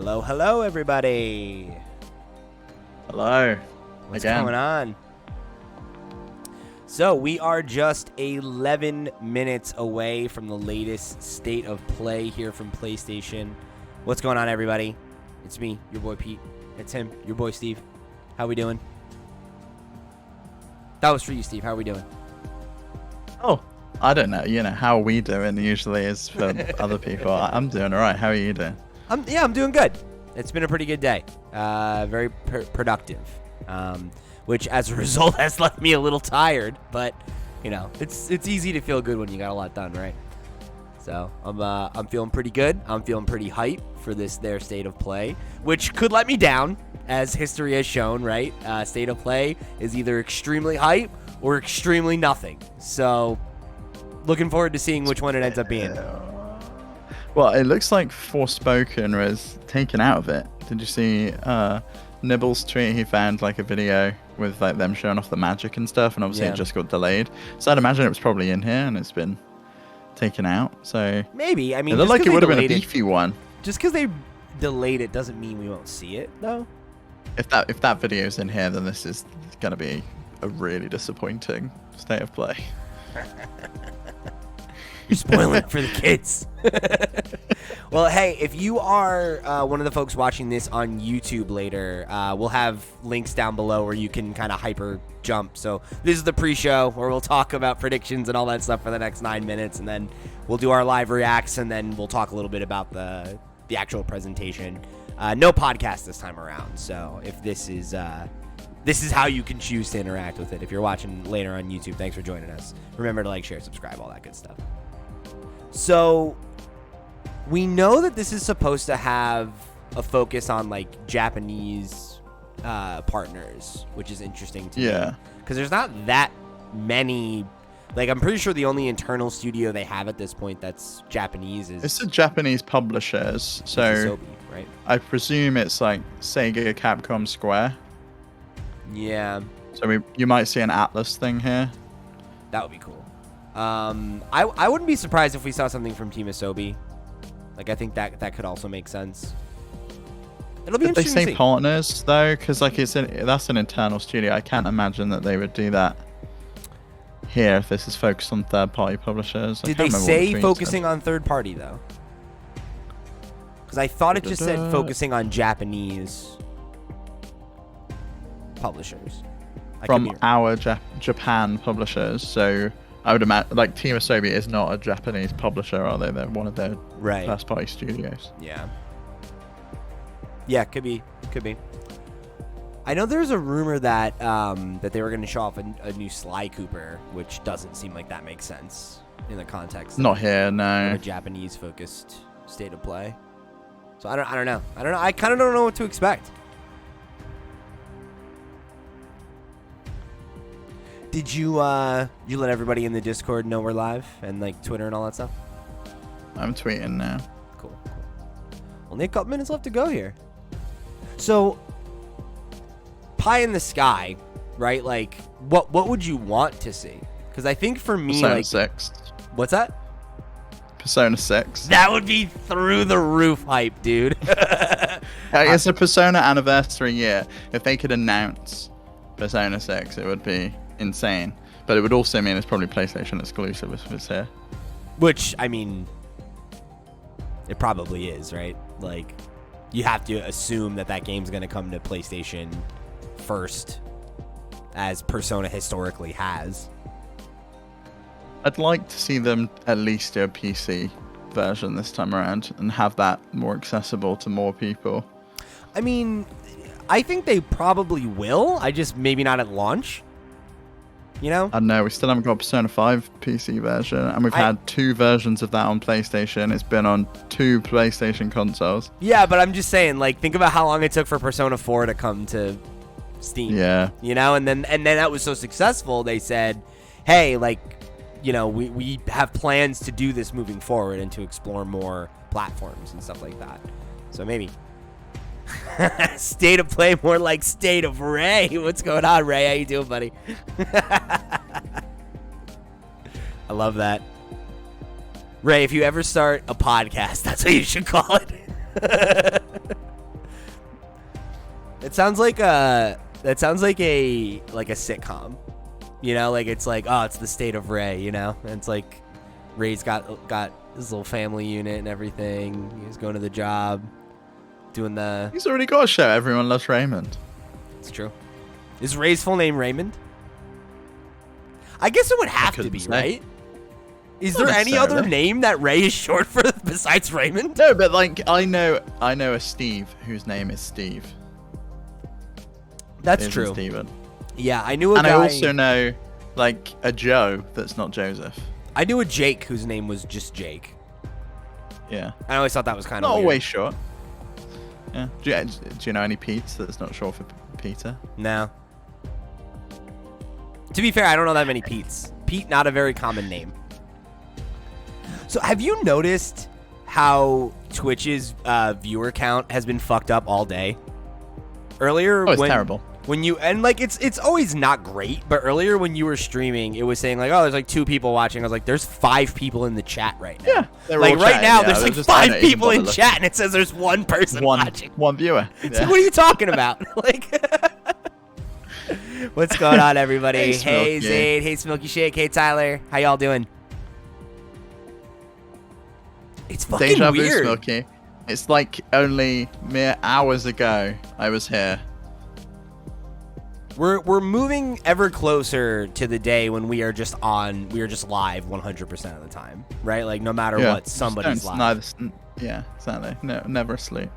Hello, hello, everybody. Hello. What's Again. going on? So we are just 11 minutes away from the latest state of play here from PlayStation. What's going on, everybody? It's me, your boy Pete. It's him, your boy Steve. How we doing? That was for you, Steve. How are we doing? Oh, I don't know. You know, how we doing usually is for other people. I'm doing all right. How are you doing? I'm doing good. It's been a pretty good day. Very productive. Which, as a result, has left me a little tired. But, you know, it's easy to feel good when you got a lot done, right? So I'm feeling pretty good. I'm feeling pretty hype for their state of play, which could let me down, as history has shown, right? State of play is either extremely hype or extremely nothing. So looking forward to seeing which one it ends up being. Well, it looks like Forspoken was taken out of it. Did you see Nibble's tweet? He found like a video with like them showing off the magic and stuff, and obviously it just got delayed. So I'd imagine it was probably in here and it's been taken out. So maybe. I mean, it looked like it would have been a beefy one. Just because they delayed it doesn't mean we won't see it, though. If that video's in here, then this is going to be a really disappointing state of play. You're spoiling it for the kids. Well, hey, if you are one of the folks watching this on YouTube later, we'll have links down below where you can kind of hyper jump. So this is the pre-show where we'll talk about predictions and all that stuff for the next 9 minutes, and then we'll do our live reacts, and then we'll talk a little bit about the actual presentation. No podcast this time around. So if this is how you can choose to interact with it. If you're watching later on YouTube, thanks for joining us. Remember to like, share, subscribe, all that good stuff. So we know that this is supposed to have a focus on like Japanese partners, which is interesting to me. Because there's not that many. Like, I'm pretty sure the only internal studio they have at this point that's Japanese is... It's a Japanese publishers, so Asobi, right? I presume it's like Sega, Capcom, Square. Yeah. So you might see an Atlas thing here. That would be cool. I wouldn't be surprised if we saw something from Team Asobi. Like, I think that could also make sense. It'll be interesting to see. They say partners, though, because like that's an internal studio. I can't imagine that they would do that here if this is focused on third-party publishers. Did they say focusing on third-party, though? Because I thought it just said focusing on Japanese publishers. From our Japan publishers, so I would imagine, like, Team Asobi is not a Japanese publisher, are they? They're one of their first-party studios. Yeah. Yeah, could be. I know there's a rumor that that they were going to show off a new Sly Cooper, which doesn't seem like that makes sense in the context. Not here, no. Of a Japanese-focused state of play. So I don't know. I kind of don't know what to expect. Did you let everybody in the Discord know we're live and like Twitter and all that stuff? I'm tweeting now. Cool. Only a couple minutes left to go here. So, pie in the sky, right? Like, what would you want to see? Because I think for me, Persona 6. What's that? Persona 6. That would be through the roof hype, dude. It's a Persona anniversary year. If they could announce Persona 6, it would be insane. But it would also mean it's probably PlayStation exclusive if it's here. Which, I mean, it probably is, right? Like, you have to assume that game's going to come to PlayStation first, as Persona historically has. I'd like to see them at least do a PC version this time around and have that more accessible to more people. I mean, I think they probably will. I just maybe not at launch. You know? I don't know. We still haven't got Persona 5 PC version, and we've had 2 versions of that on PlayStation. It's been on 2 PlayStation consoles. Yeah, but I'm just saying, like, think about how long it took for Persona 4 to come to Steam. Yeah. You know, and then that was so successful, they said, hey, like, you know, we have plans to do this moving forward and to explore more platforms and stuff like that. So maybe. State of play, more like state of Ray. What's going on, Ray? How you doing, buddy? I love that. Ray, if you ever start a podcast, that's what you should call it. It sounds like a sitcom. You know, like it's like, oh, it's the state of Ray, you know? And it's like Ray's got his little family unit and everything. He's going to the job, doing the... He's already got a show, Everyone Loves Raymond. It's true. Is Ray's full name Raymond? I guess it would have to be, right? Is there any other name that Ray is short for besides Raymond? No, but like I know a Steve whose name is Steve. That's true. Steven. Yeah, I knew a guy. And I also know like a Joe that's not Joseph. I knew a Jake whose name was just Jake. Yeah. I always thought that was kind of not weird. Always short. Yeah. Do you know any Pete's that's not short for Peter? No. To be fair, I don't know that many Pete's. Pete, not a very common name. So have you noticed how Twitch's viewer count has been fucked up all day? Earlier, it's terrible. When you and like it's always not great, but earlier when you were streaming, it was saying like, oh, there's like 2 people watching. I was like, there's 5 people in the chat right now. Yeah, like right now, there's like 5 people in chat, and it says there's 1 person watching. One viewer. Yeah. So what are you talking about? Like, what's going on, everybody? Hey Zayd, hey Smokey Shake, hey Tyler, how y'all doing? It's fucking Deja vu, weird. Smokey. It's like only mere hours ago I was here. We're moving ever closer to the day when we are just live 100% of the time, right? Like no matter what, somebody's live. Yeah, exactly. No, never asleep.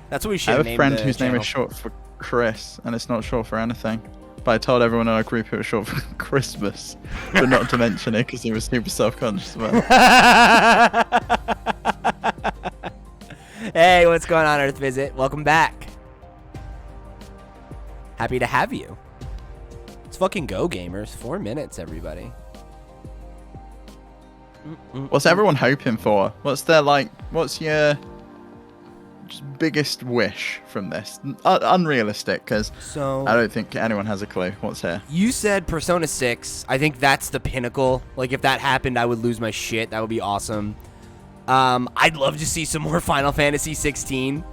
That's what we should. I have a friend whose name is short for Chris, and it's not short for anything. But I told everyone in our group it was short for Christmas, but not to mention it because he was super self-conscious about it. Hey, what's going on, Earth Visit? Welcome back. Happy to have you. Let's fucking go, gamers. 4 minutes, everybody. What's everyone hoping for? What's your biggest wish from this? Unrealistic, because I don't think anyone has a clue what's here. You said Persona 6. I think that's the pinnacle. Like, if that happened, I would lose my shit. That would be awesome. I'd love to see some more Final Fantasy 16.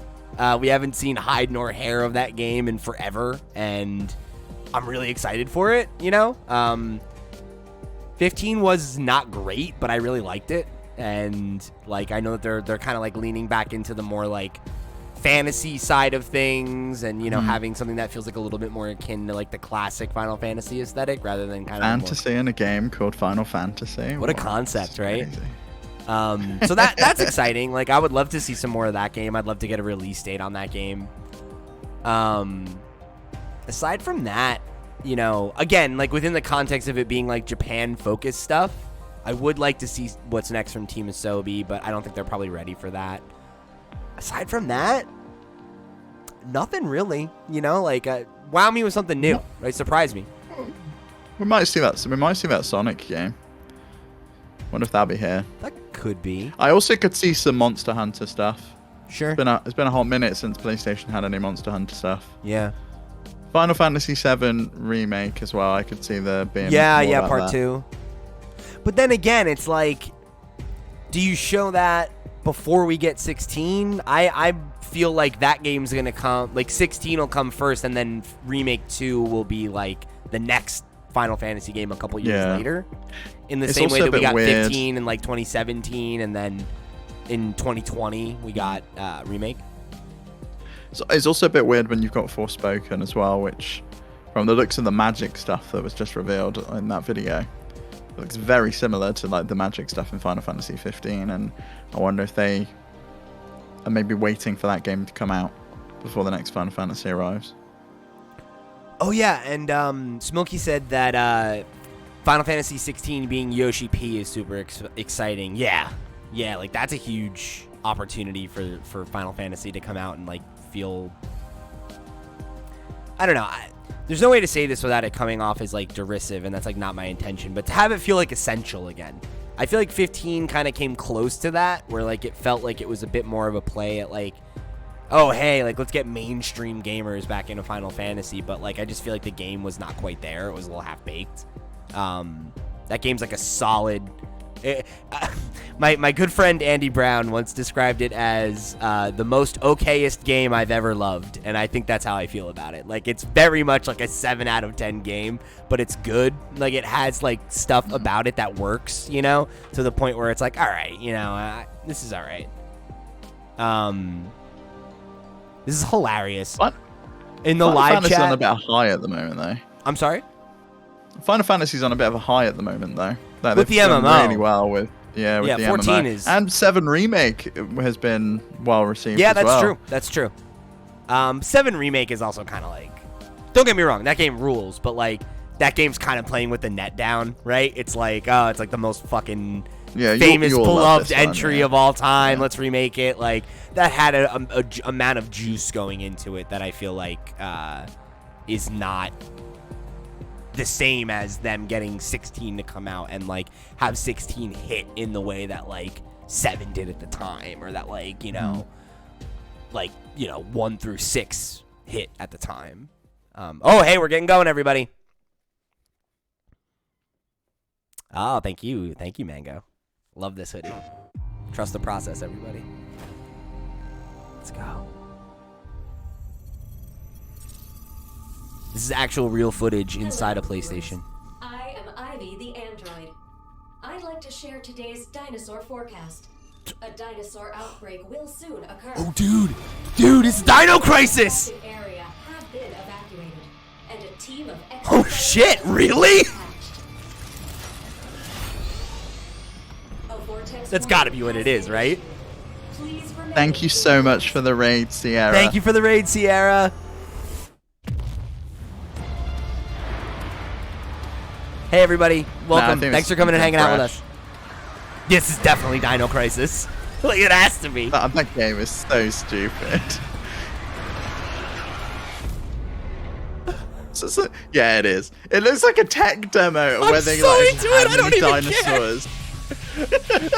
We haven't seen hide nor hair of that game in forever, and I'm really excited for it, you know? 15 was not great, but I really liked it. And like I know that they're kind of like leaning back into the more like fantasy side of things, and you know having something that feels like a little bit more akin to like the classic Final Fantasy aesthetic rather than kind of fantasy in a game called Final Fantasy. What a concept, right? So that's exciting. Like I would love to see some more of that game. I'd love to get a release date on that game. Aside from that, you know, again, like within the context of it being like Japan focused stuff, I would like to see what's next from Team Asobi, but I don't think they're probably ready for that. Aside from that, nothing really, you know, like wow me with something new, right? Surprise me. We might see that Sonic game. Wonder if that'll be here. That could be. I also could see some Monster Hunter stuff. Sure. It's been a hot minute since PlayStation had any Monster Hunter stuff. Yeah. Final Fantasy VII Remake as well. I could see there being yeah, part 2. But then again, it's like, do you show that before we get 16? I feel like that game's going to come, like 16 will come first, and then Remake 2 will be like the next Final Fantasy game a couple years later. In the same way that we got 15 in like 2017, and then in 2020 we got Remake. So it's also a bit weird when you've got Forspoken as well, which from the looks of the magic stuff that was just revealed in that video, looks very similar to like the magic stuff in Final Fantasy 15, and I wonder if they are maybe waiting for that game to come out before the next Final Fantasy arrives. Oh yeah, and Smokey said that Final Fantasy 16 being Yoshi P is super exciting. Yeah, like that's a huge opportunity for Final Fantasy to come out and like feel, I don't know, there's no way to say this without it coming off as like derisive, and that's like not my intention, but to have it feel like essential again. I feel like 15 kind of came close to that, where like it felt like it was a bit more of a play at like, oh hey, like let's get mainstream gamers back into Final Fantasy, but like I just feel like the game was not quite there. It was a little half-baked. That game's like a solid... My good friend Andy Brown once described it as the most okayest game I've ever loved, and I think that's how I feel about it. Like, it's very much like a 7 out of 10 game, but it's good. Like, it has like stuff about it that works, you know, to the point where it's like, all right, you know, this is all right. This is hilarious. What? In the Final live Fantasy's chat, on a bit of a high at the moment, though. I'm sorry. Final Fantasy's on a bit of a high at the moment, though. Like, With they've the done MMO. really well with the 14 MMO. is, and 7 Remake has been well received. Yeah, as that's well. true. That's true. 7 Remake is also kind of like, don't get me wrong, that game rules, but like that game's kind of playing with the net down, right? It's like, oh, it's like the most fucking famous, you'll beloved love this one, entry yeah. of all time. Yeah. Let's remake it. Like, that had a amount of juice going into it that I feel like is not the same as them getting 16 to come out and like have 16 hit in the way that like 7 did at the time, or that like, you know, 1 through 6 hit at the time. Oh, hey, we're getting going, everybody. Oh, thank you, Mango. Love this hoodie. Trust the process, everybody. Let's go. This is actual real footage inside a PlayStation. I am Ivy the android. I'd like to share today's dinosaur forecast. A dinosaur outbreak will soon occur. Oh, dude, it's Dino Crisis! The area have been evacuated, and a team of Oh shit, really? That's gotta be what it is, right? Thank you so much for the raid, Sierra. Thank you for the raid, Sierra. Hey, everybody. Welcome. Thanks for coming and hanging out with us. This is definitely Dino Crisis. Like, it has to be. That game is so stupid. Yeah, it is. It looks like a tech demo where they like into it. I don't even dinosaurs. Care.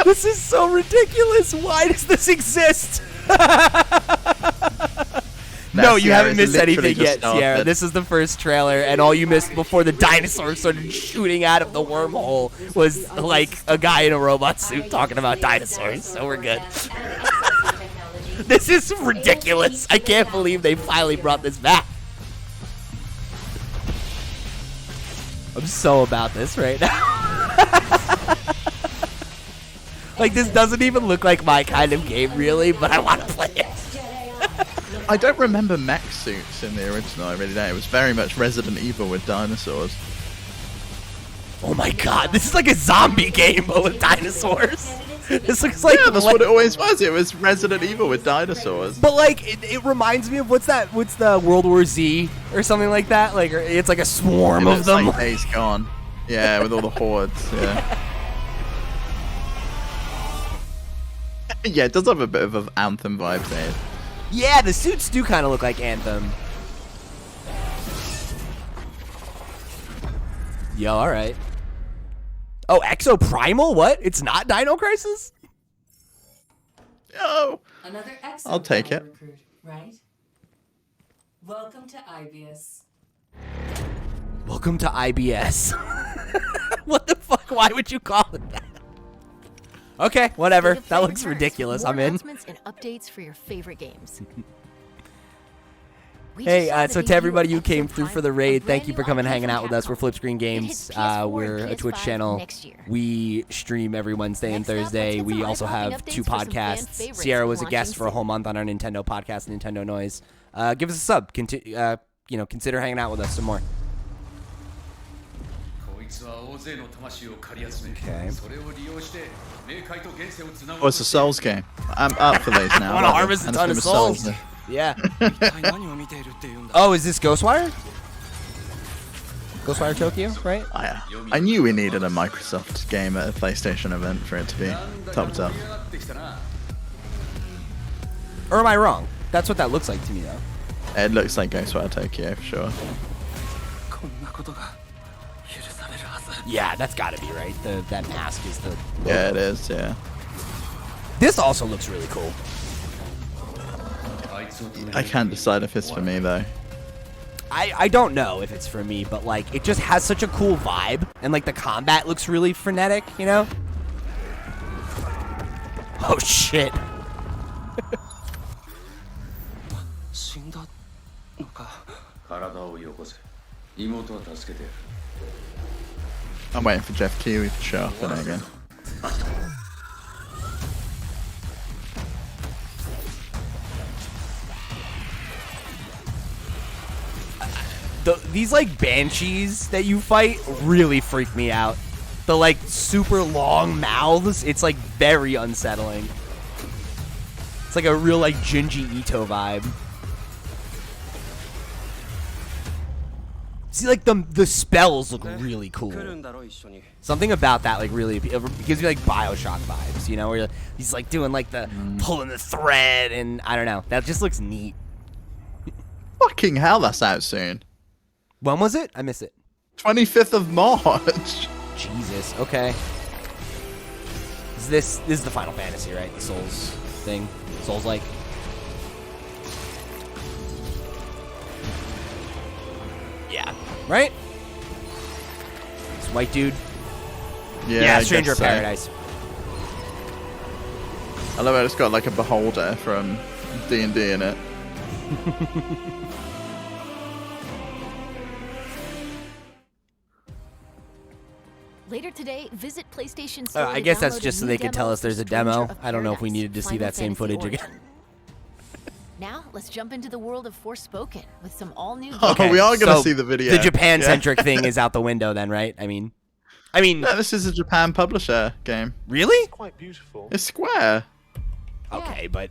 This is so ridiculous. Why does this exist? No, you haven't missed anything yet, Sierra. This is the first trailer, and all you missed before the dinosaurs started shooting out of the wormhole was like a guy in a robot suit talking about dinosaurs. So we're good. This is ridiculous. I can't believe they finally brought this back. I'm so about this right now. Like, this doesn't even look like my kind of game, really, but I want to play it. I don't remember mech suits in the original, I really don't. It was very much Resident Evil with dinosaurs. Oh my god, this is like a zombie game, but with dinosaurs. This looks like... Yeah, that's what it always was. It was Resident Evil with dinosaurs. But, like, it reminds me of, what's the World War Z or something like that? Like, it's like a swarm of them. Like Days Gone. Yeah, with all the hordes, yeah. Yeah, it does have a bit of an Anthem vibe to it. Yeah, the suits do kind of look like Anthem. Yo, alright. Oh, Exoprimal? What? It's not Dino Crisis? Yo! Another I'll take it. Recruit, right? Welcome to IBS. Welcome to IBS. What the fuck? Why would you call it that? Okay, whatever. That looks ridiculous. I'm in. Announcements and updates for your favorite games. Hey, so to everybody who came through for the raid, thank you for coming and hanging out with us. We're FlipScreen Games. We're a Twitch channel. We stream every Wednesday and Thursday. We also have 2 podcasts. Sierra was a guest for a whole month on our Nintendo podcast, Nintendo Noise. Give us a sub. Consider hanging out with us some more. Okay. Oh, it's a Souls game. I'm up for these now. I want to harvest a ton of souls. Yeah. Oh, is this Ghostwire? Ghostwire Tokyo, right? I knew we needed a Microsoft game at a PlayStation event for it to be topped up. Or am I wrong? That's what that looks like to me, though. It looks like Ghostwire Tokyo, for sure. Yeah, that's got to be right. That mask is the... Yeah, it is, yeah. This also looks really cool. I can't decide if it's for me, though. I don't know if it's for me, but, like, it just has such a cool vibe. And, like, the combat looks really frenetic, you know? Oh shit. I'm waiting for Jeff Keighley to show up in it again. These like banshees that you fight really freak me out. The like super long mouths, it's like very unsettling. It's like a real like Junji Ito vibe. See, like the spells look really cool. Something about that like really it gives me like BioShock vibes, you know, where he's like doing like the pulling the thread, and I don't know, that just looks neat. Fucking hell, that's out soon. When was it? I missed it. 25th of March. Jesus. Okay. This is the Final Fantasy, right? The Souls thing. Souls like. Yeah. Right? This white dude. Yeah, Stranger of Paradise. I love how it's got like a beholder from D&D in it. Later today, visit PlayStation I Store. guess that's just so they could tell us there's a demo. I don't know if we needed to see that same footage again. Now, let's jump into the world of Forspoken with some all-new. Oh, we are going to see the video. The Japan-centric thing is out the window then, right? I mean... No, this is a Japan publisher game. Really? It's quite beautiful. It's Square. Okay, but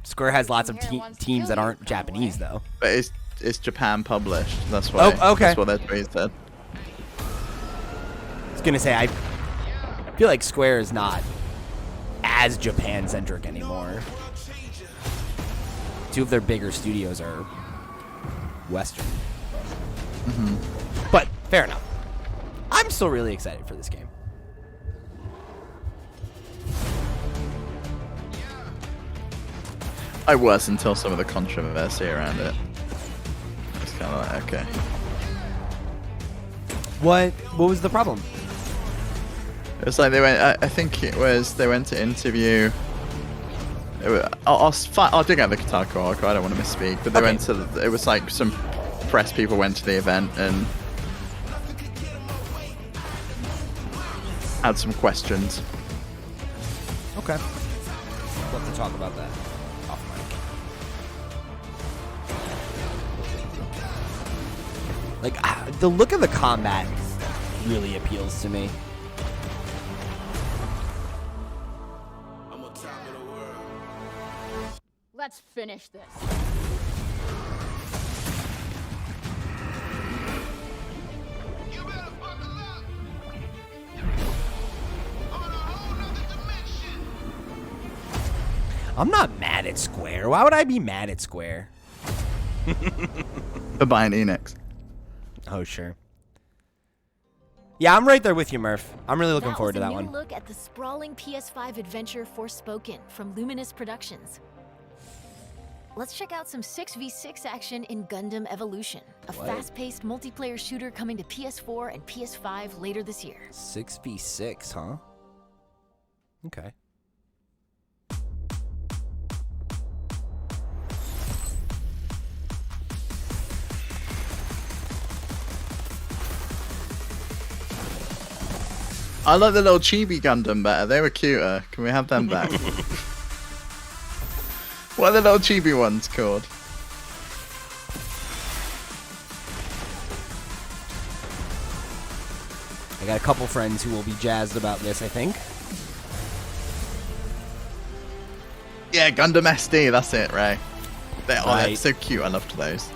Square has lots of teams that aren't Japanese, though. But it's Japan published. That's why. Oh, okay. That's what their tweet said. I was gonna say, I feel like Square is not as Japan-centric anymore. Two of their bigger studios are Western. But, fair enough. I'm still really excited for this game. I was until some of the controversy around it. It's kind of like, okay. What was the problem? It was like they went. I think it was they went to interview. I'll dig out the Kotaku article. I don't want to misspeak, but they went to. It was like some press people went to the event and had some questions. Okay. We'll have to talk about that off mic. Like, the look of the combat really appeals to me. Let's finish this. I'm not mad at Square. Why would I be mad at Square? For buying Enix. Oh, sure. Yeah, I'm right there with you, Murph. I'm really looking forward to that one. Look at the sprawling PS5 adventure Forspoken from Luminous Productions. Let's check out some 6v6 action in Gundam Evolution, a fast-paced multiplayer shooter coming to PS4 and PS5 later this year. 6v6, huh? Okay. I like the little chibi Gundam better. They were cuter. Can we have them back? What are the little chibi ones called? I got a couple friends who will be jazzed about this, I think. Yeah, Gundam SD. That's it, Ray. They're Right. so cute. I loved those.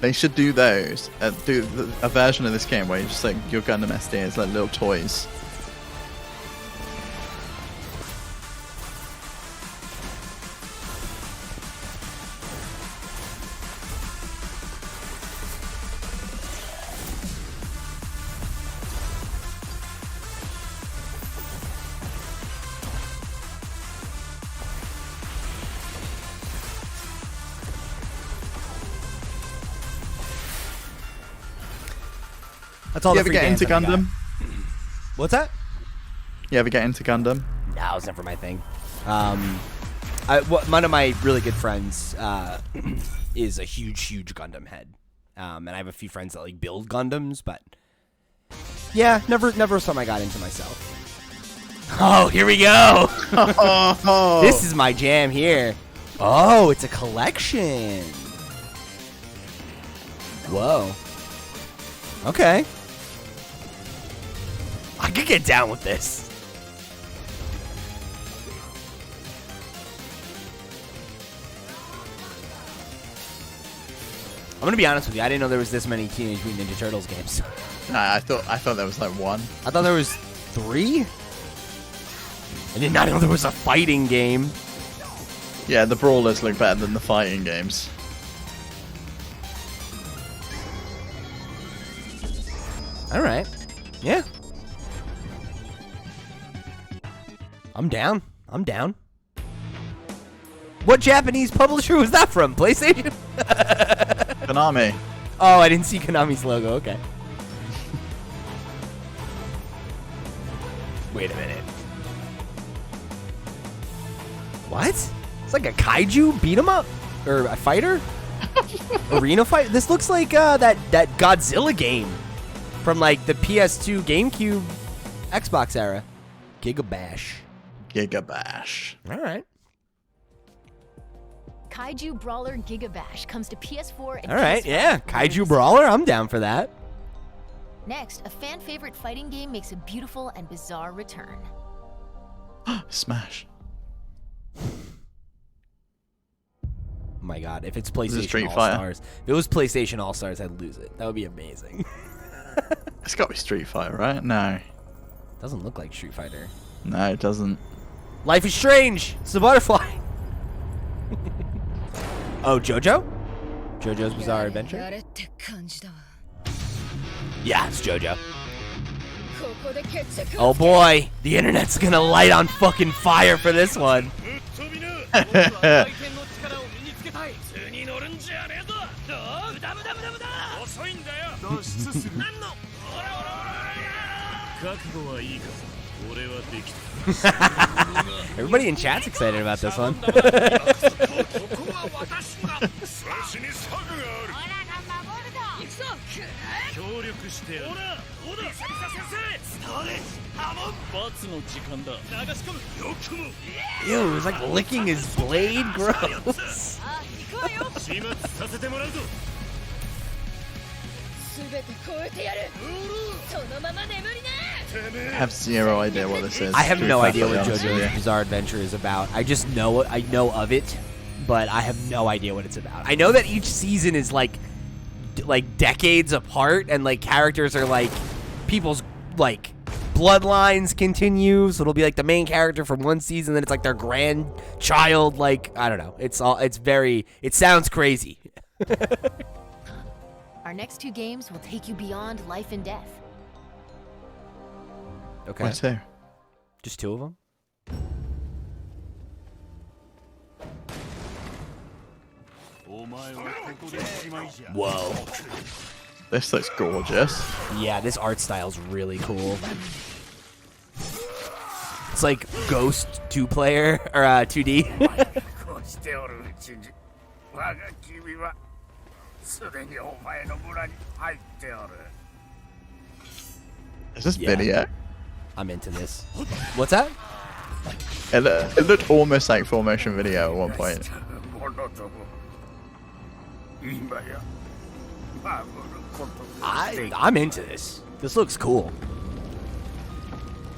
They should do those. Do a version of this game where you just like your Gundam SD is like little toys. That's all You the ever free get bands into that I got. Gundam? What's that? You ever get into Gundam? No, it's never my thing. One of my really good friends is a huge Gundam head, and I have a few friends that like build Gundams, but yeah, never something I got into myself. Oh, here we go. This is my jam here. Oh, it's a collection. Whoa. Okay. I could get down with this. I'm gonna be honest with you. I didn't know there was this many Teenage Mutant Ninja Turtles games. Nah, I thought there was like one. I thought there was 3. I did not know there was a fighting game. Yeah, the brawlers look better than the fighting games. All right. Yeah. I'm down. What Japanese publisher was that from? PlayStation? Konami. Oh, I didn't see Konami's logo. Okay. Wait a minute. What? It's like a kaiju beat 'em up? Or a fighter? Arena fight? This looks like that Godzilla game from like the PS2, GameCube, Xbox era. Gigabash. All right. Kaiju Brawler Gigabash comes to PS4 and All right, PS5 yeah. with Kaiju Luminous. Brawler, I'm down for that. Next, a fan favorite fighting game makes a beautiful and bizarre return. Smash. Oh my god, if it's it PlayStation Street All Fighter? Stars, if it was PlayStation All Stars, I'd lose it. That would be amazing. It's got to be Street Fighter, right? No. Doesn't look like Street Fighter. No, it doesn't. Life is Strange. It's the butterfly. Oh, JoJo? JoJo's Bizarre Adventure? Yeah, it's JoJo. Oh boy, the internet's gonna light on fucking fire for this one. Everybody in chat's excited about this one. Ew, it was like licking his blade. Gross. I have zero idea what this is. I have no idea what Perfectly honest with JoJo's you. Bizarre Adventure is about. I just know I know of it, but I have no idea what it's about. I know that each season is like decades apart, and like characters are like people's like bloodlines continue. So it'll be like the main character from one season, then it's like their grandchild. Like I don't know. It sounds crazy. Our next 2 games will take you beyond life and death. Okay, What's here? just 2 of them. Whoa. This looks gorgeous. Yeah, this art style's really cool. It's like Ghost 2-player or 2D. Is this Yeah. video? I'm into this. What's that? It looked almost like full motion video at one point. I'm into this. This looks cool.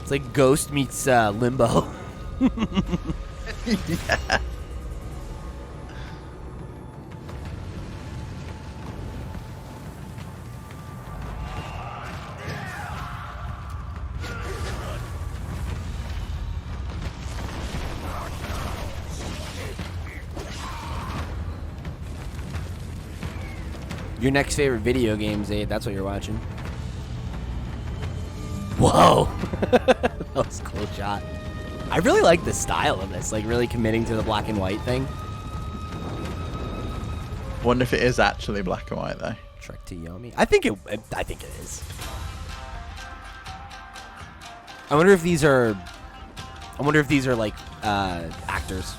It's like Ghost meets Limbo. Yeah. Your next favorite video game, Zayd, that's what you're watching. Whoa. That was a cool shot. I really like the style of this, like really committing to the black and white thing. Wonder if it is actually black and white though. Trek to Yomi. I think it is. I wonder if these are like actors.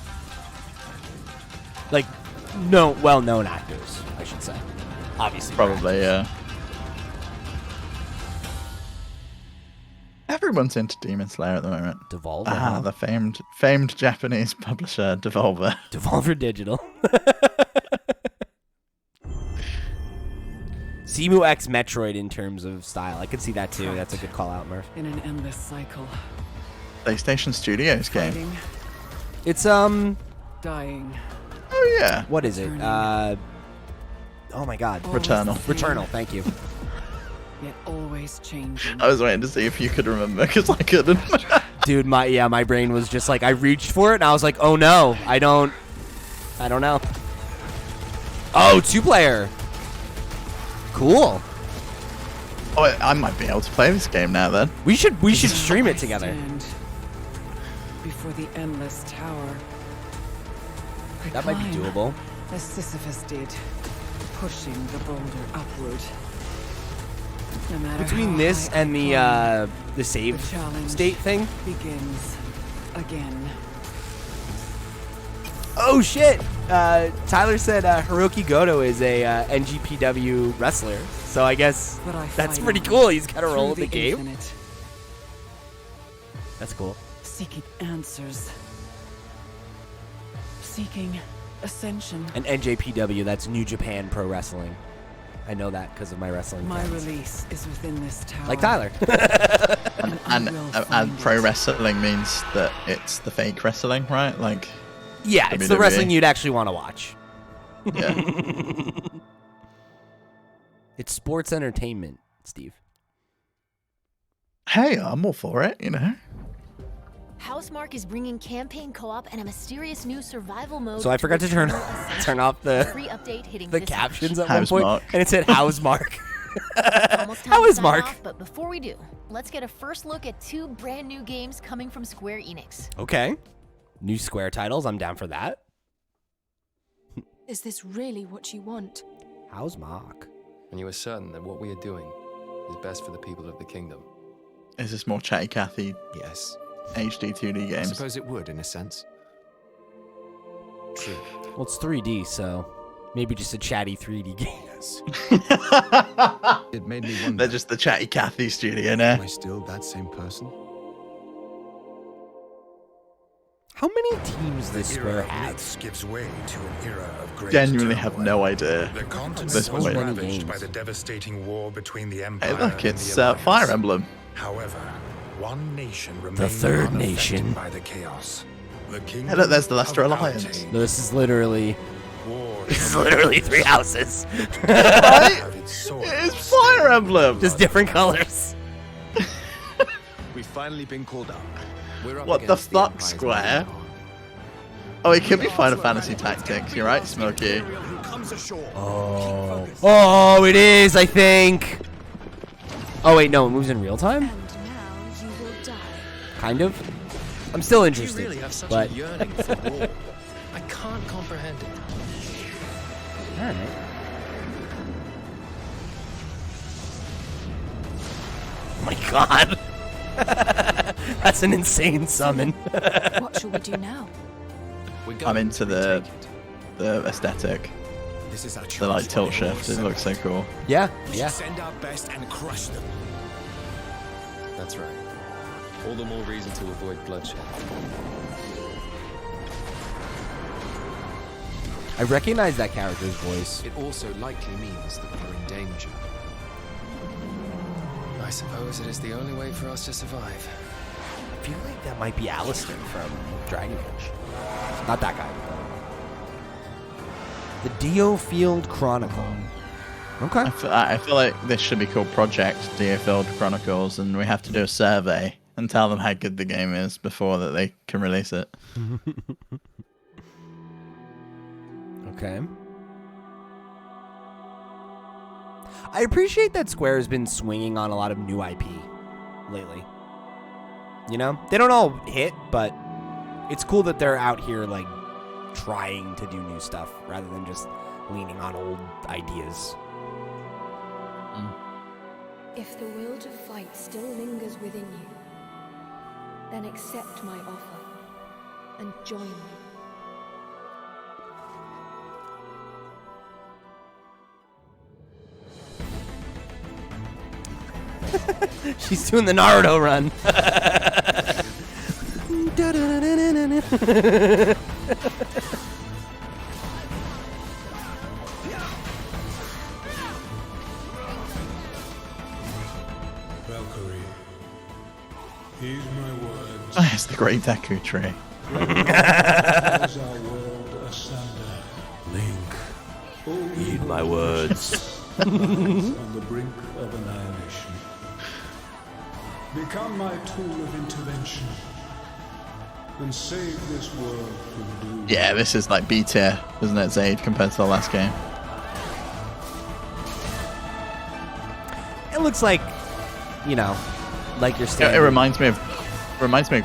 Like well-known actors, I should say. Obviously. Probably, yeah. Everyone's into Demon Slayer at the moment. Devolver. Ah, the famed Japanese publisher, Devolver. Devolver Digital. Simu X Metroid in terms of style. I could see that too. That's a good call out, Murph. In an endless cycle. PlayStation Studios game. Fighting, It's dying. Oh yeah. what is it? Oh my god. Returnal. Returnal, thank you. Yet always changing. I was waiting to see if you could remember because I couldn't. Dude, my brain was just like I reached for it and I was like, "Oh no, I don't know." Oh, 2-player. Cool. Oh, I might be able to play this game now then. We should stream it together. Stand before the endless tower. I That might be climb, doable. as Sisyphus did, pushing the boulder upward. No matter Between how this high I and climb, the save the challenge state thing. begins again. Oh shit! Tyler said Hiroki Goto is a NGPW wrestler, so I guess But I that's fight pretty on cool. He's got a through role in the the game. infinite, That's cool. seeking answers, seeking ascension. And NJPW, that's New Japan Pro Wrestling. I know that because of my wrestling. My fans. release is within this tower. Like Tyler. And will find pro it. wrestling means that it's the fake wrestling, right? Like, Yeah, it's the WWE. wrestling you'd actually want to watch. yeah. It's sports entertainment, Steve. Hey, I'm all for it, you know. Housemarque is bringing campaign co-op and a mysterious new survival mode. So I forgot to turn Eternal Ascension. turn off the Free update hitting the this captions at How's one point, Mark? and it said "How's Mark?" Almost time How to is sign Mark? off, but before we do, let's get a first look at 2 brand new games coming from Square Enix. Okay, new Square titles. I'm down for that. Is this really what you want? How's Mark? And you are certain that what we are doing is best for the people of the kingdom. Is this more chatty Cathy Yes. HD 2D I games? suppose it would, in a sense. True. Well, it's 3D, so maybe just a chatty 3D game. Yes. It made me wonder. They're just the chatty Cathy studio Am now. I still that same person? How many teams does The era Square of have? myths gives way to an era of great Genuinely have turmoil. no idea. The continent This was point. ravaged by Games. the devastating war between the Empire Hey, look, and it's the Alliance. Fire Emblem. However, one nation remained third unaffected nation. by the chaos. The kingdom Hey, look, there's the Leicester of Alliance. Altair. No, this is literally War 3 houses, Right? of its sword It's Fire Emblem! just different colors. We've finally been called up. We're up What the against fuck, Empire's Square? mighty army. Oh, it could be Final Fantasy Tactics. You're right, Smokey. Oh, it is. I think. Oh wait, no, it moves in real time. And now you will die. Kind of. I'm still You interested, really have such but a yearning for war. I can't comprehend it. all right. Oh my god. That's an insane summon. What shall we do now? We're I'm going into to the retake it. the aesthetic. This is our The like chance tilt for the shift. It looks so cool. Yeah, We yeah. should send our best and crush them. That's right. All the more reason to avoid bloodshed. I recognize that character's voice. It also likely means that we're in danger. I suppose it is the only way for us to survive. I feel like that might be Alistair from Dragon Age. Not that guy. The Dio Field Chronicle. Okay. I feel like this should be called Project Deerfield Chronicles, and we have to do a survey and tell them how good the game is before that they can release it. Okay. I appreciate that Square has been swinging on a lot of new IP lately. You know? They don't all hit, but it's cool that they're out here, like, trying to do new stuff rather than just leaning on old ideas. If the will to fight still lingers within you, Then accept my offer and join me. She's doing the Naruto run. Valkyrie, heed my words. Oh, it's the Great Deku Tree. As our world asunder, Link, heed my words. on the brink of annihilation. Become my tool of intervention and save this world from doom. Yeah, this is like B tier, isn't it, Zaid, compared to the last game? It looks like, you know, like you're It standing. reminds me of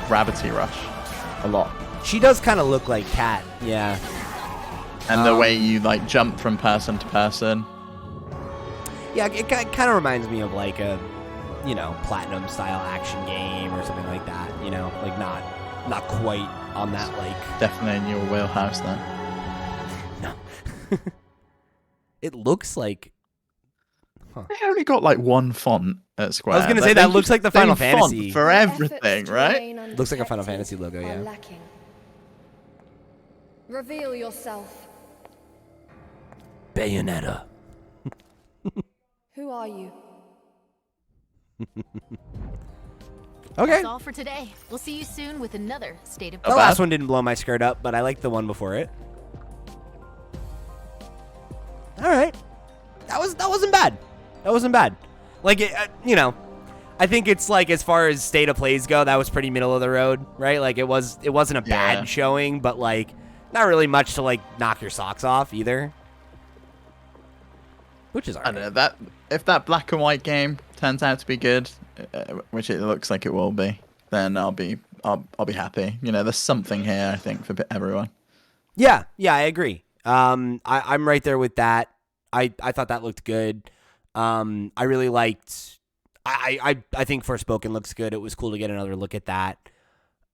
Gravity Rush a lot. She does kind of look like Kat, yeah. And the way you like jump from person to person. Yeah, it kind of reminds me of like a, you know, Platinum style action game or something like that. You know, like not quite on that like. Definitely in your wheelhouse then. No. It looks like. Huh. They only got like one font at Square. I was gonna say Like, that they looks use like the same Final font Fantasy. for everything, right? Looks like a Final Fantasy logo, yeah. Lacking. Reveal yourself. Bayonetta. Who are you? Okay. That's all for today. We'll see you soon with another State of The Not last bad. one didn't blow my skirt up, but I liked the one before it. All right, that wasn't bad. That wasn't bad. Like you know, I think it's like as far as state of plays go, that was pretty middle of the road, right? Like it wasn't a Yeah. bad showing, but like not really much to like knock your socks off either. Which is I alright. don't know that if that black and white game turns out to be good, which it looks like it will be, then I'll be happy. You know, there's something here I think for everyone. Yeah, I agree. I'm right there with that. I thought that looked good. I really liked. I think Forspoken looks good. It was cool to get another look at that.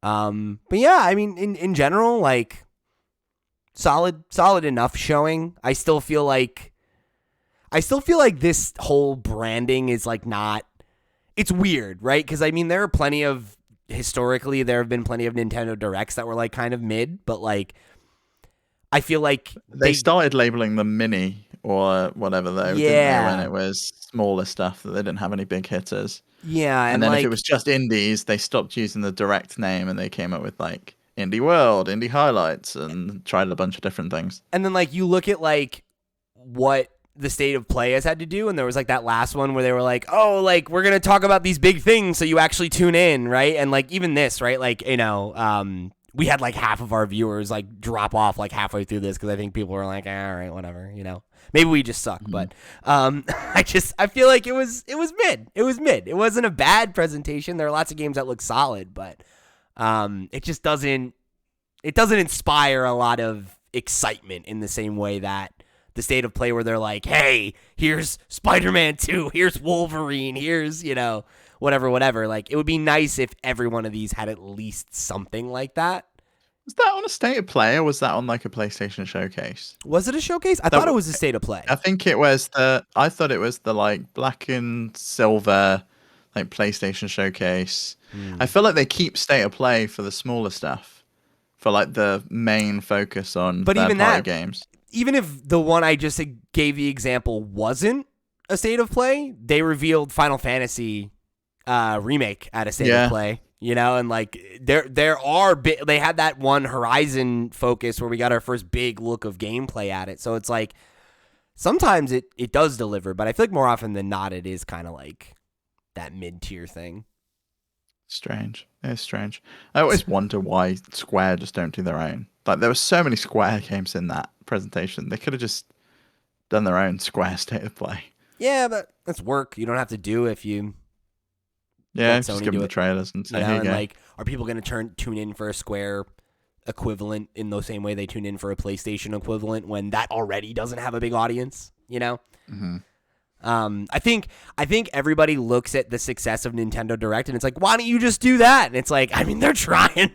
But yeah, I mean, in general, like solid enough showing. I still feel like this whole branding is like not. It's weird, right? Because I mean, historically there have been plenty of Nintendo Directs that were like kind of mid, but like. I feel like They started labeling them mini or whatever though, didn't they, when it was smaller stuff that they didn't have any big hitters. Yeah, And then like, if it was just indies, they stopped using the direct name and they came up with like Indie World, Indie Highlights, and tried a bunch of different things. and then like you look at like what the State of Play has had to do, and there was like that last one where they were like, oh, like we're gonna talk about these big things so you actually tune in, right? And like even this, right? Like, you know, we had like half of our viewers like drop off like halfway through this because I think people were like, all right, whatever, you know. Maybe we just suck, but I feel like it was mid. It was mid. It wasn't a bad presentation. There are lots of games that look solid, but it just doesn't inspire a lot of excitement in the same way that the State of Play where they're like, hey, here's Spider-Man 2, here's Wolverine, here's, you know, whatever. Like, it would be nice if every one of these had at least something like that. Was that on a State of Play or was that on like a PlayStation showcase? Was it a showcase? I thought it was a State of Play. I think it was I thought it was the like black and silver like PlayStation showcase. I feel like they keep State of Play for the smaller stuff, for like the main focus on third-party games. Even if the one I just gave the example wasn't a State of Play, they revealed Final Fantasy remake at a State of Play, you know, and like there are they had that one Horizon focus where we got our first big look of gameplay at it. So it's like sometimes it does deliver, but I feel like more often than not it is kind of like that mid-tier thing. Strange. It's strange. I always wonder why Square just don't do their own. Like there were so many Square games in that presentation. They could have just done their own Square State of Play. Yeah, but that's work you don't have to do if you just Sony give them do the it. trailers and say, You know, here you and go. like, are people going to tune in for a Square equivalent in the same way they tune in for a PlayStation equivalent when that already doesn't have a big audience? You know, I think everybody looks at the success of Nintendo Direct and it's like, why don't you just do that? And it's like, I mean, they're trying.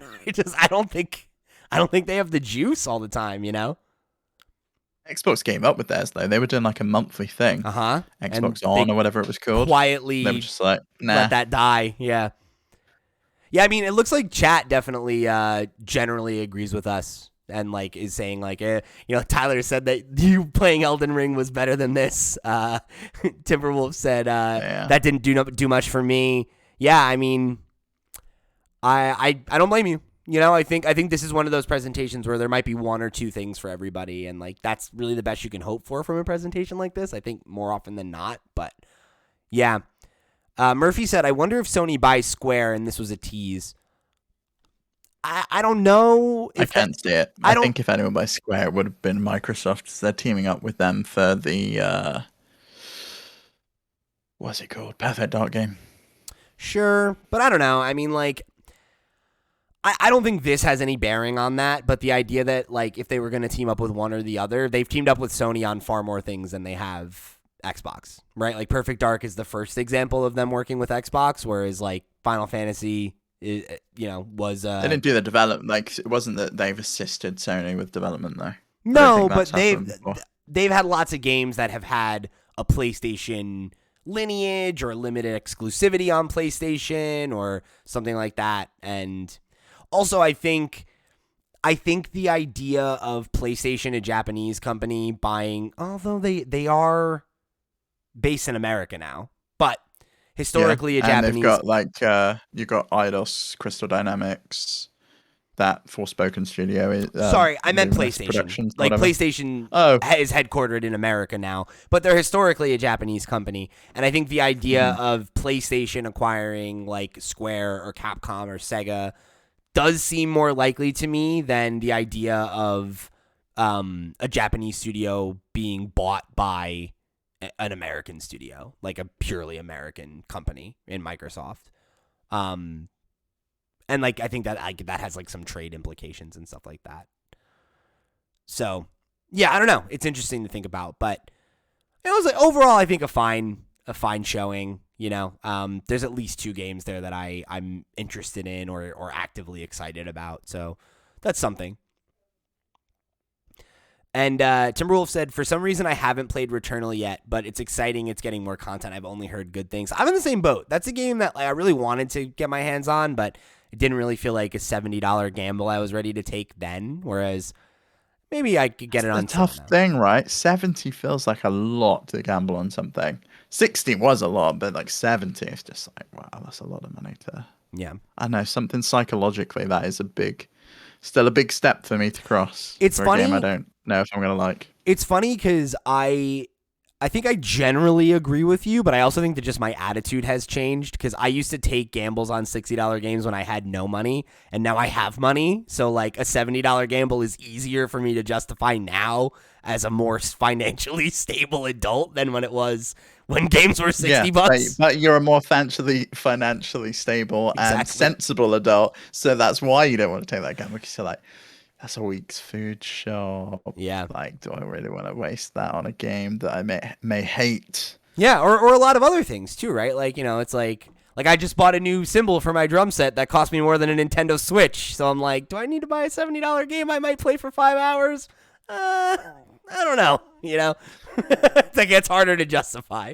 I don't think they have the juice all the time, you know? Xbox gave up with theirs though. They were doing like a monthly thing. Uh-huh. Xbox On or whatever it was called. Quietly they were just like, nah. let that die. Yeah. Yeah, I mean, it looks like chat definitely generally agrees with us and like is saying like, Tyler said that you playing Elden Ring was better than this. Timberwolf said that didn't do much for me. Yeah, I mean, I don't blame you. You know, I think this is one of those presentations where there might be one or two things for everybody, and like that's really the best you can hope for from a presentation like this. I think more often than not, but yeah. Murphy said, "I wonder if Sony buys Square," and this was a tease. I don't know. I can't see it. I think if anyone buys Square, it would have been Microsoft. They're teaming up with them for the what's it called? Perfect Dark game. Sure, but I don't know. I mean, like. I don't think this has any bearing on that, but the idea that, like, if they were going to team up with one or the other, they've teamed up with Sony on far more things than they have Xbox, right? Like, Perfect Dark is the first example of them working with Xbox, whereas, like, Final Fantasy, was... They didn't do the development. Like, it wasn't that they've assisted Sony with development, though. No, but they've had lots of games that have had a PlayStation lineage or a limited exclusivity on PlayStation or something like that, and... Also, I think the idea of PlayStation, a Japanese company, buying, although they are based in America now, but historically a Japanese. They've got like you got Eidos, Crystal Dynamics, that Forspoken studio. Sorry, I meant PlayStation. Like PlayStation is headquartered in America now, but they're historically a Japanese company, and I think the idea of PlayStation acquiring like Square or Capcom or Sega does seem more likely to me than the idea of a Japanese studio being bought by an American studio, like a purely American company in Microsoft. And like I think that that has like some trade implications and stuff like that. So yeah, I don't know. It's interesting to think about, but it was like overall I think a fine showing. You know, there's at least 2 games there that I'm interested in or actively excited about. So that's something. And Timberwolf said, for some reason I haven't played Returnal yet, but it's exciting. It's getting more content. I've only heard good things. I'm in the same boat. That's a game that like, I really wanted to get my hands on, but it didn't really feel like a $70 gamble I was ready to take then. Whereas maybe I could get it on. It's a tough thing, right? 70 feels like a lot to gamble on something. 60 was a lot, but like 70 is just like, wow, that's a lot of money to... Yeah. I know, something psychologically, that is still a big step for me to cross. It's for funny. A game I don't know if I'm going to like. It's funny because I think I generally agree with you, but I also think that just my attitude has changed because I used to take gambles on $60 games when I had no money, and now I have money. So like a $70 gamble is easier for me to justify now as a more financially stable adult than when it was when games were $60. But you're a more financially stable and sensible adult, so that's why you don't want to take that gamble because you're like, that's a week's food shop. Yeah. Like, do I really want to waste that on a game that I may hate? Yeah, or a lot of other things too, right? Like, it's like I just bought a new cymbal for my drum set that cost me more than a Nintendo Switch. So I'm like, do I need to buy a $70 game I might play for 5 hours? I don't know, It's like it's harder to justify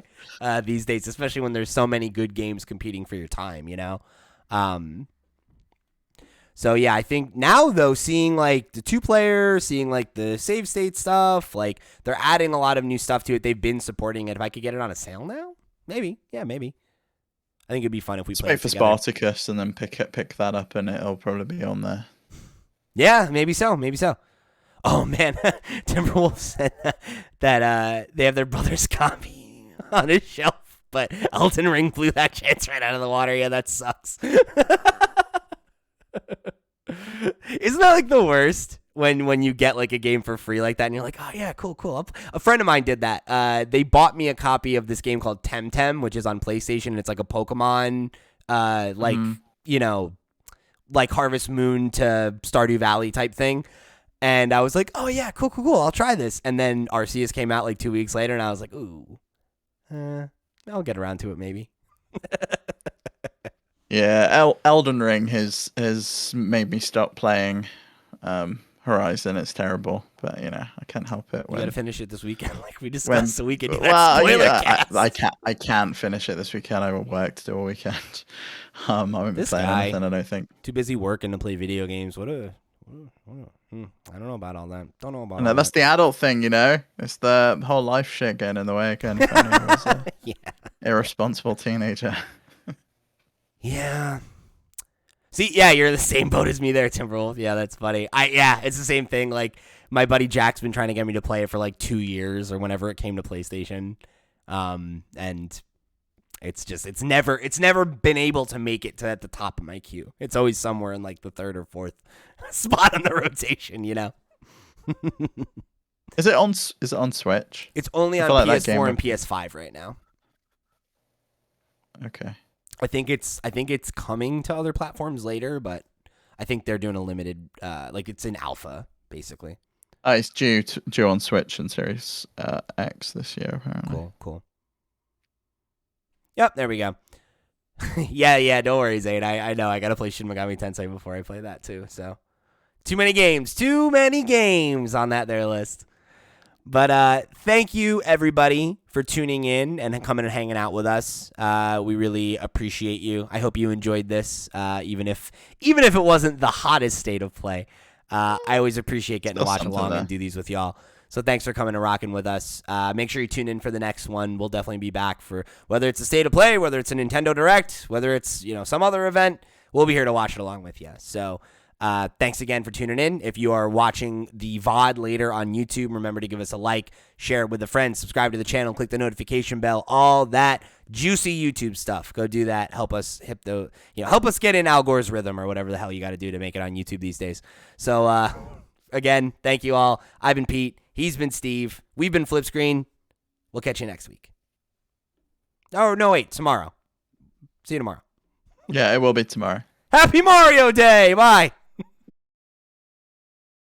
these days, especially when there's so many good games competing for your time, So yeah, I think now though, seeing like the 2-player, seeing like the save state stuff, like they're adding a lot of new stuff to it. They've been supporting it. If I could get it on a sale now, maybe. Yeah, maybe. I think it'd be fun if we play wait for together. Spartacus and then pick that up, and it'll probably be on there. Yeah, maybe so. Oh man, Timberwolf said that they have their brother's copy on his shelf, but Elden Ring blew that chance right out of the water. Yeah, that sucks. Isn't that like the worst when you get like a game for free like that and you're like, oh yeah, cool. A friend of mine did that. They bought me a copy of this game called Temtem, which is on PlayStation, and it's like a Pokemon like Harvest Moon to Stardew Valley type thing. And I was like, oh yeah, cool. I'll try this. And then Arceus came out like 2 weeks later, and I was like, ooh, I'll get around to it maybe. Yeah, Elden Ring has made me stop playing Horizon. It's terrible, but I can't help it. You got to finish it this weekend, like we discussed. So we can do that well, spoiler cast. I can't finish it this weekend. I will work to do all weekend. I won't be This playing guy, anything. I don't think. Too busy working to play video games. I don't know about all that. Don't know about. No, all that's that. the adult thing, It's the whole life shit getting in the way again. Yeah. Irresponsible teenager. Yeah. See, yeah, you're in the same boat as me there, Timberwolf. Yeah, that's funny. It's the same thing. Like, my buddy Jack's been trying to get me to play it for like 2 years or whenever it came to PlayStation. And it's never been able to make it to at the top of my queue. It's always somewhere in like the third or fourth spot on the rotation, Is it on Switch? It's only on PS4 and PS5 right now. Okay. I think it's coming to other platforms later, but I think they're doing a limited, it's in alpha basically. It's due on Switch and Series X this year, apparently. Cool. Yep, there we go. yeah, don't worry, Zane. I know I gotta play Shin Megami Tensei before I play that too. So too many games on that there list. But thank you, everybody, for tuning in and coming and hanging out with us. We really appreciate you. I hope you enjoyed this, even if it wasn't the hottest state of play. I always appreciate getting to watch along and do these with y'all. So thanks for coming and rocking with us. Make sure you tune in for the next one. We'll definitely be back for whether it's a state of play, whether it's a Nintendo Direct, whether it's some other event. We'll be here to watch it along with you. So. Thanks again for tuning in. If you are watching the VOD later on YouTube, remember to give us a like, share it with a friend, subscribe to the channel, click the notification bell, all that juicy YouTube stuff. Go do that. Help us help us get in Al Gore's rhythm or whatever the hell you got to do to make it on YouTube these days. So, again, thank you all. I've been Pete. He's been Steve. We've been FlipScreen. We'll catch you next week. Oh, no, wait, tomorrow. See you tomorrow. Yeah, it will be tomorrow. Happy Mario Day. Bye.